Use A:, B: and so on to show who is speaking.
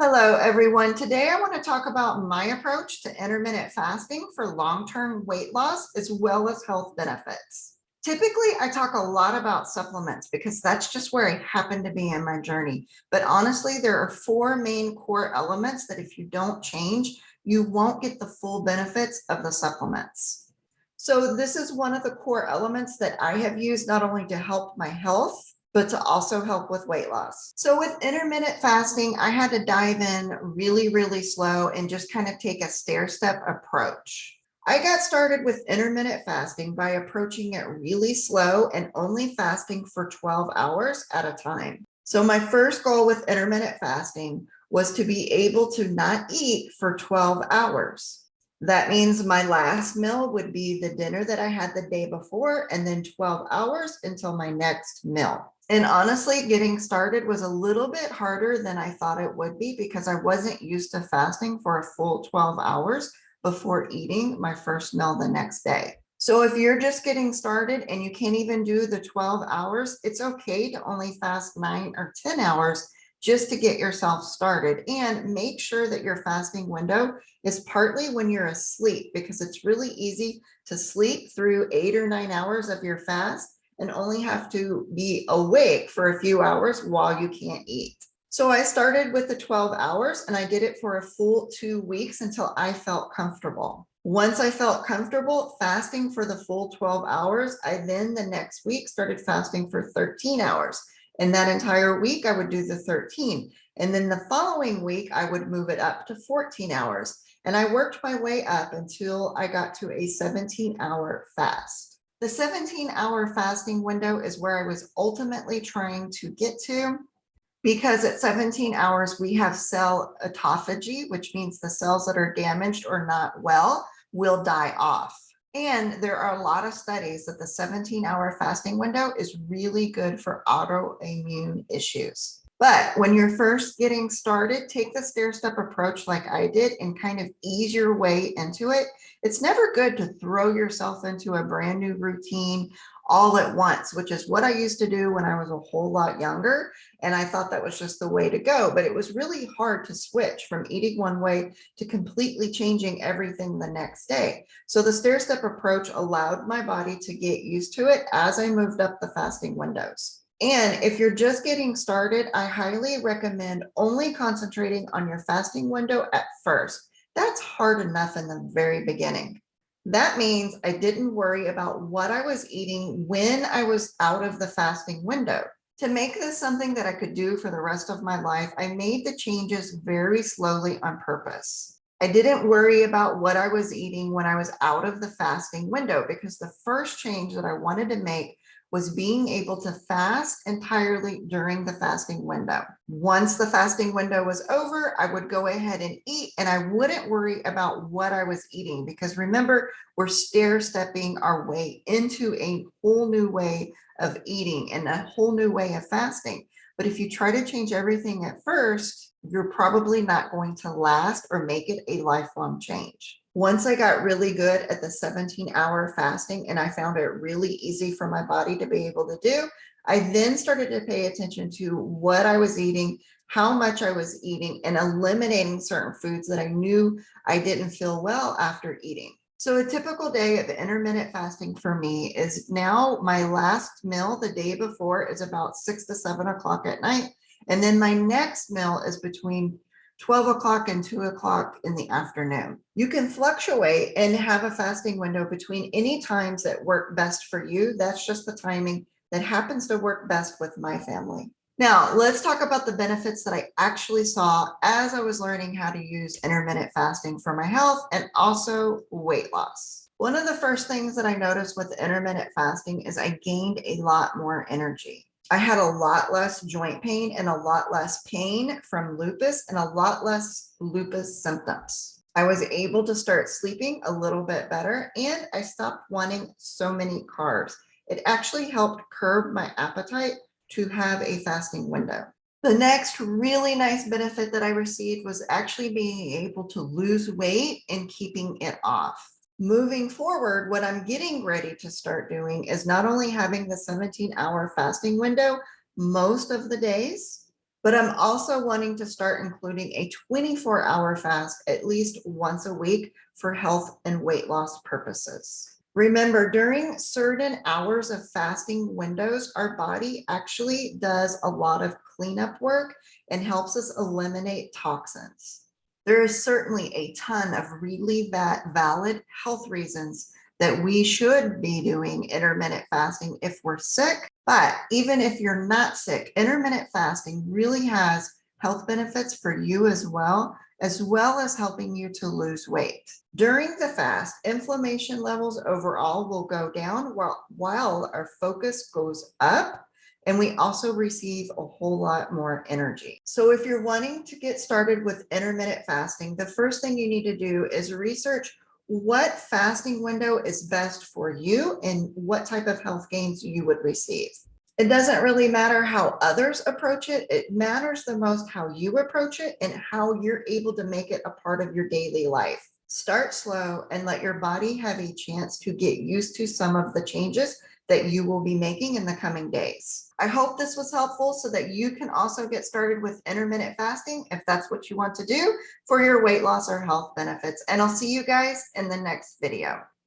A: Hello, everyone. Today I want to talk about my approach to intermittent fasting for long-term weight loss as well as health benefits. Typically, I talk a lot about supplements because that's just where I happen to be in my journey. But honestly, there are four main core elements that if you don't change, you won't get the full benefits of the supplements. So this is one of the core elements that I have used not only to help my health, but to also help with weight loss. So with intermittent fasting, I had to dive in really slow and just kind of take a stair step approach. I got started with intermittent fasting by approaching it really slow and only fasting for 12 hours at a time. So my first goal with intermittent fasting was to be able to not eat for 12 hours. That means my last meal would be the dinner that I had the day before, and then 12 hours until my next meal. And honestly, getting started was a little bit harder than I thought it would be because I wasn't used to fasting for a full 12 hours before eating my first meal the next day. So if you're just getting started and you can't even do the 12 hours, it's okay to only fast 9 or 10 hours just to get yourself started, and make sure that your fasting window is partly when you're asleep, because it's really easy to sleep through 8 or 9 hours of your fast and only have to be awake for a few hours while you can't eat. So I started with the 12 hours and I did it for a full 2 weeks until I felt comfortable. Once I felt comfortable fasting for the full 12 hours, I then the next week started fasting for 13 hours. And that entire week, I would do the 13. And then the following week, I would move it up to 14 hours. And I worked my way up until I got to a 17-hour fast. The 17-hour fasting window is where I was ultimately trying to get to, because at 17 hours, we have cell autophagy, which means the cells that are damaged or not well will die off. And there are a lot of studies that the 17-hour fasting window is really good for autoimmune issues. But when you're first getting started, take the stair step approach like I did and kind of ease your way into it. It's never good to throw yourself into a brand new routine all at once, which is what I used to do when I was a whole lot younger. And I thought that was just the way to go. But it was really hard to switch from eating one way to completely changing everything the next day. So the stair step approach allowed my body to get used to it as I moved up the fasting windows. And if you're just getting started, I highly recommend only concentrating on your fasting window at first. That's hard enough in the very beginning. That means I didn't worry about what I was eating when I was out of the fasting window. To make this something that I could do for the rest of my life, I made the changes very slowly on purpose. I didn't worry about what I was eating when I was out of the fasting window, because the first change that I wanted to make was being able to fast entirely during the fasting window. Once the fasting window was over, I would go ahead and eat, and I wouldn't worry about what I was eating, because remember, we're stair stepping our way into a whole new way of eating and a whole new way of fasting. But if you try to change everything at first, you're probably not going to last or make it a lifelong change. Once I got really good at the 17-hour fasting and I found it really easy for my body to be able to do, I then started to pay attention to what I was eating, how much I was eating, and eliminating certain foods that I knew I didn't feel well after eating. So a typical day of intermittent fasting for me is now my last meal the day before is about 6 to 7 o'clock at night. And then my next meal is between 12 o'clock and 2 o'clock in the afternoon. You can fluctuate and have a fasting window between any times that work best for you. That's just the timing that happens to work best with my family. Now, let's talk about the benefits that I actually saw as I was learning how to use intermittent fasting for my health and also weight loss. One of the first things that I noticed with intermittent fasting is I gained a lot more energy. I had a lot less joint pain and a lot less pain from lupus and a lot less lupus symptoms. I was able to start sleeping a little bit better, and I stopped wanting so many carbs. It actually helped curb my appetite to have a fasting window. The next really nice benefit that I received was actually being able to lose weight and keeping it off. Moving forward, what I'm getting ready to start doing is not only having the 17-hour fasting window most of the days, But I'm also wanting to start including a 24-hour fast at least once a week for health and weight loss purposes. Remember, during certain hours of fasting windows, our body actually does a lot of cleanup work and helps us eliminate toxins. There is certainly a ton of really valid health reasons that we should be doing intermittent fasting if we're sick. But even if you're not sick, intermittent fasting really has health benefits for you as well as helping you to lose weight. During the fast, inflammation levels overall will go down while our focus goes up, and we also receive a whole lot more energy. So if you're wanting to get started with intermittent fasting, the first thing you need to do is research what fasting window is best for you and what type of health gains you would receive. It doesn't really matter how others approach it. It matters the most how you approach it and how you're able to make it a part of your daily life. Start slow and let your body have a chance to get used to some of the changes that you will be making in the coming days. I hope this was helpful so that you can also get started with intermittent fasting if that's what you want to do for your weight loss or health benefits. And I'll see you guys in the next video.